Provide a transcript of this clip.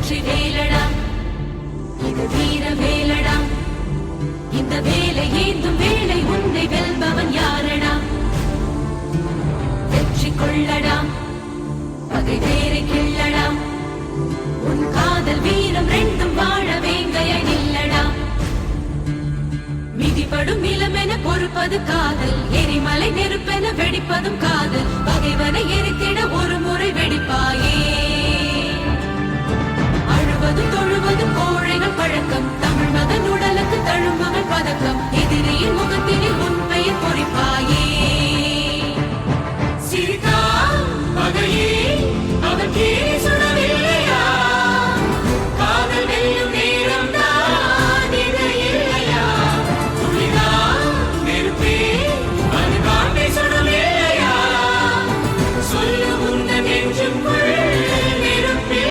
வெற்றி வேலடா இது வீர வேலடா இந்த வேலை ஏந்தும் வேலை உன்னை வெல்பவன் யாரடா வெற்றி கொள்ளடா பகை வேரை கிள்ளடா உன் காதல் வீரம் ரெண்டும் வாழ வேங்கைய நில்லடா மிதிப்படும் இளமென பொறுப்பது காதல் எரிமலை நெருப்பென வெடிப்பதும் காதல் பகைவனை எரிக்க